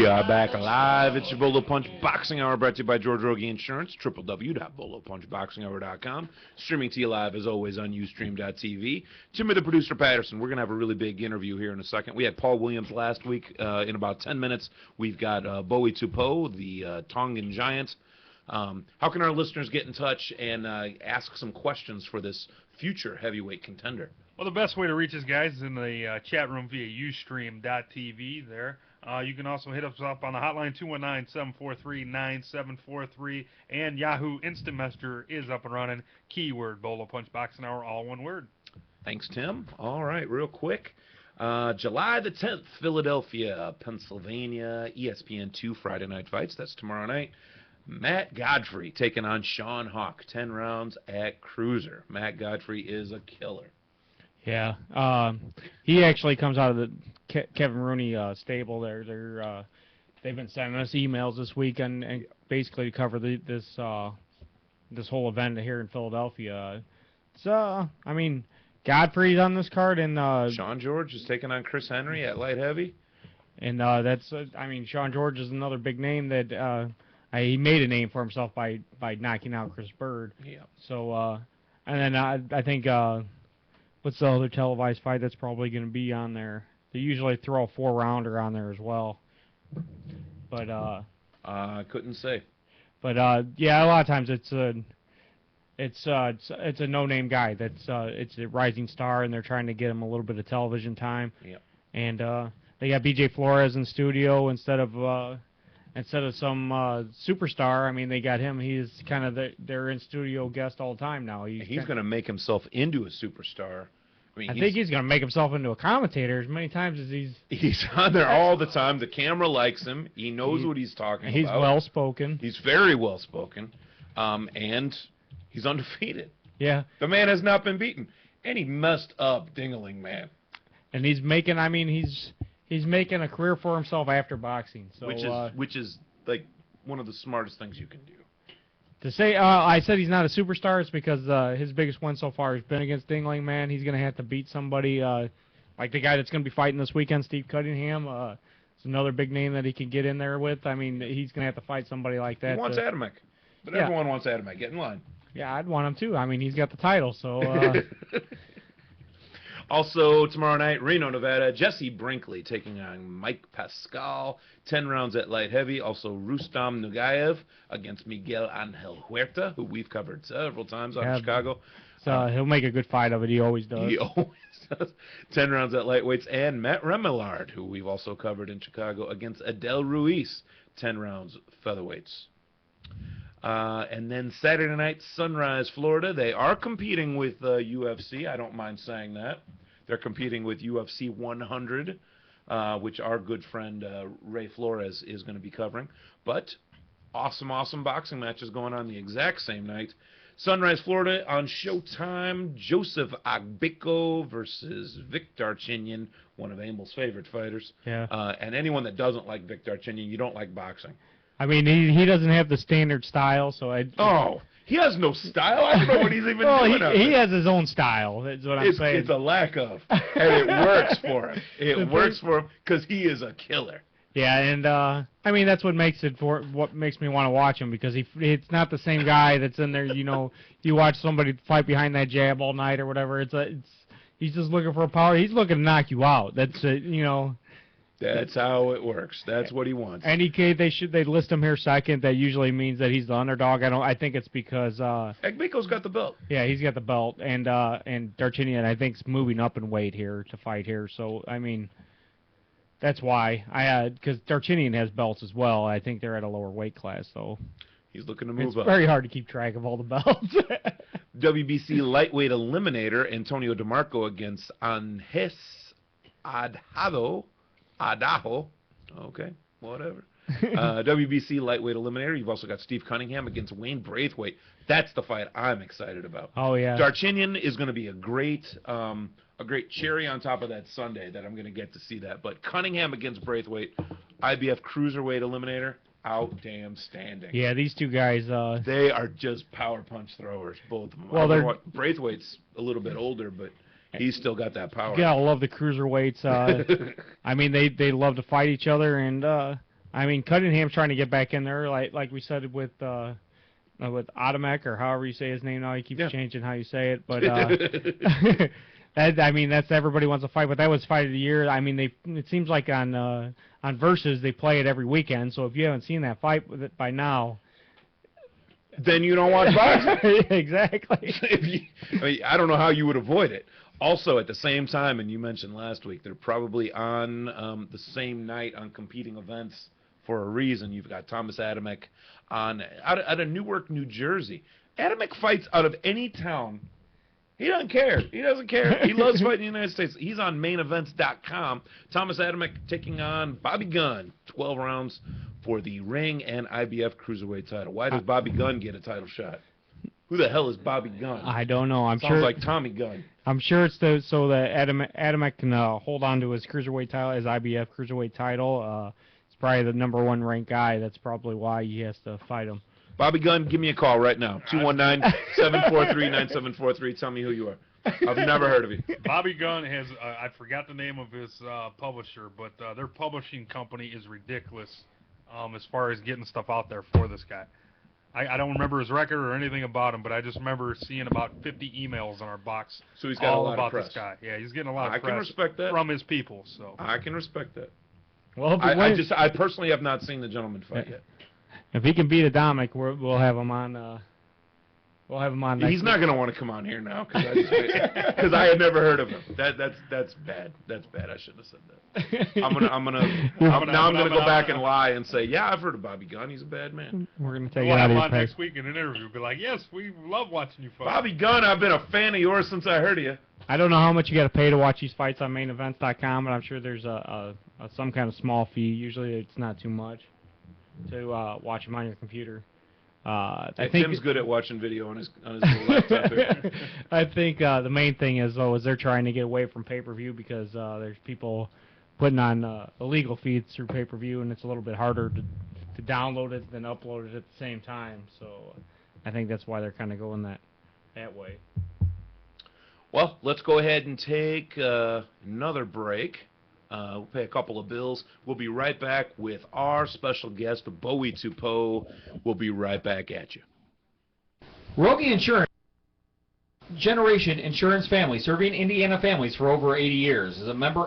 We are back live. It's your Bolo Punch Boxing Hour brought to you by George Rogie Insurance, www.bolopunchboxinghour.com. Streaming to you live, as always, on Ustream.tv. Timmy, the producer, Patterson. We're going to have a really big interview here in a second. We had Paul Williams last week. In about 10 minutes, we've got Bowie Tupou, the Tongan Giant. How can our listeners get in touch and ask some questions for this future heavyweight contender? Well, the best way to reach us, guys, is in the chat room via Ustream.tv there. You can also hit us up on the hotline, 219-743-9743, and Yahoo Instant Messenger is up and running. Keyword Bolo Punch Boxing Hour, all one word. Thanks, Tim. All right, real quick. July the 10th, Philadelphia, Pennsylvania, ESPN2 Friday Night Fights. That's tomorrow night. Matt Godfrey taking on Sean Hawk, 10 rounds at cruiser. Matt Godfrey is a killer. Yeah, he actually comes out of the Kevin Rooney stable. They've been sending us emails this week and basically to cover this whole event here in Philadelphia. I mean, Godfrey's on this card, and Sean George is taking on Chris Henry at light heavy, and I mean, Sean George is another big name that he made a name for himself by knocking out Chris Bird. Yeah. So and then I think. What's the other televised fight that's probably going to be on there? They usually throw a 4-rounder on there as well. But I couldn't say. But yeah, a lot of times it's a no-name guy that's it's a rising star, and they're trying to get him a little bit of television time. Yeah. And they got B.J. Flores in studio instead of some superstar. I mean, they got him. He's kind of their in-studio guest all the time now. He's going to make himself into a superstar. I think he's going to make himself into a commentator as many times as He's on there all the time. The camera likes him. He knows what he's talking about. He's well-spoken. He's very well-spoken. And he's undefeated. Yeah. The man has not been beaten. And he messed up Dingling, man. And he's making, I mean, he's making a career for himself after boxing. So which is like one of the smartest things you can do. To say I said he's not a superstar is because his biggest win so far has been against Dingling, man. He's going to have to beat somebody like the guy that's going to be fighting this weekend, Steve Cunningham. It's another big name that he can get in there with. I mean, he's going to have to fight somebody like that. He wants Adamek. But everyone wants Adamek. Get in line. Yeah, I'd want him too. I mean, he's got the title, so... Also, tomorrow night, Reno, Nevada, Jesse Brinkley taking on Mike Pascal, 10 rounds at light heavy. Also, Rustam Nugaev against Miguel Angel Huerta, who we've covered several times out in Chicago. So he'll make a good fight of it. He always does. He always does. 10 rounds at lightweights. And Matt Remillard, who we've also covered in Chicago, against Adel Ruiz, 10 rounds featherweights. And then Saturday night, Sunrise, Florida. They are competing with UFC. I don't mind saying that. They're competing with UFC 100, which our good friend Ray Flores is going to be covering. But awesome boxing matches going on the exact same night. Sunrise, Florida on Showtime. Joseph Agbeko versus Vic Darchinyan, one of Amel's favorite fighters. Yeah. And anyone that doesn't like Vic Darchinyan, you don't like boxing. I mean, he doesn't have the standard style, so he has no style. I don't know what he's even doing. He has his own style. That's what I'm saying. It's a lack of, and it works for him. It works for him because he is a killer. Yeah, and I mean that's what makes me want to watch him, because it's not the same guy that's in there. You know, you watch somebody fight behind that jab all night or whatever. He's just looking for a power. He's looking to knock you out. That's you know. That's how it works. That's what he wants. And they list him here second. That usually means that he's the underdog. I think it's because Agbeko's got the belt. Yeah, he's got the belt, and Darchinyan I think is moving up in weight here to fight here. So I mean, that's why because Darchinyan has belts as well. I think they're at a lower weight class, so he's looking to move up. It's very hard to keep track of all the belts. WBC lightweight eliminator Antonio DeMarco against Anges Adaho, okay, whatever. WBC lightweight eliminator. You've also got Steve Cunningham against Wayne Braithwaite. That's the fight I'm excited about. Oh yeah. Darchinyan is going to be a great cherry on top of that Sunday that I'm going to get to see that. But Cunningham against Braithwaite, IBF cruiserweight eliminator, out damn standing. Yeah, these two guys. They are just power punch throwers, both of them. Well, Braithwaite's a little bit older, but he's still got that power. Yeah, I love the cruiserweights. I mean, they love to fight each other, and I mean, Cunningham's trying to get back in there, like we said with Adamek, or however you say his name now. He keeps changing how you say it, but I mean, that's everybody wants to fight, but that was fight of the year. I mean, it seems like on Versus they play it every weekend. So if you haven't seen that fight with it by now, then you don't watch boxing. Exactly. I don't know how you would avoid it. Also, at the same time, and you mentioned last week, they're probably on the same night on competing events for a reason. You've got Thomas Adamek out of Newark, New Jersey. Adamek fights out of any town. He doesn't care. He doesn't care. He loves fighting in the United States. He's on mainevents.com. Thomas Adamek taking on Bobby Gunn. 12 rounds for the ring and IBF cruiserweight title. Why does Bobby Gunn get a title shot? Who the hell is Bobby Gunn? I don't know. Sounds like Tommy Gunn. I'm sure it's so that Adamek can hold on to his cruiserweight title, his IBF cruiserweight title. He's probably the #1 ranked guy. That's probably why he has to fight him. Bobby Gunn, give me a call right now. 219-743-9743. Tell me who you are. I've never heard of you. Bobby Gunn has, I forgot the name of his publisher, but their publishing company is ridiculous as far as getting stuff out there for this guy. I don't remember his record or anything about him, but I just remember seeing about 50 emails in our box so he's got all a lot about of press. this guy. Yeah, he's getting a lot of I press can respect that. from his people. So I can respect that. Well, I personally have not seen the gentleman fight yet. If he can beat Adamek, we'll have him on. We'll have him on. He's not going to want to come on here now because I had never heard of him. That's bad. That's bad. I shouldn't have said that. I'm gonna go back and lie and say, yeah, I've heard of Bobby Gunn. He's a bad man. We're gonna take we'll it out have of him your on pay. next week in an interview. Be like, yes, we love watching you fight. Bobby Gunn, I've been a fan of yours since I heard of you. I don't know how much you got to pay to watch these fights on mainevents.com, but I'm sure there's some kind of small fee. Usually it's not too much to watch them on your computer. I think Tim's good at watching video on his little laptop here. I think the main thing is they're trying to get away from pay-per-view because there's people putting on illegal feeds through pay-per-view, and it's a little bit harder to download it than upload it at the same time. So I think that's why they're kind of going that way. Well, let's go ahead and take another break. We'll pay a couple of bills. We'll be right back with our special guest, Bowie Tupo. We'll be right back at you. Rogie Insurance, generation insurance family, serving Indiana families for over 80 years. As a member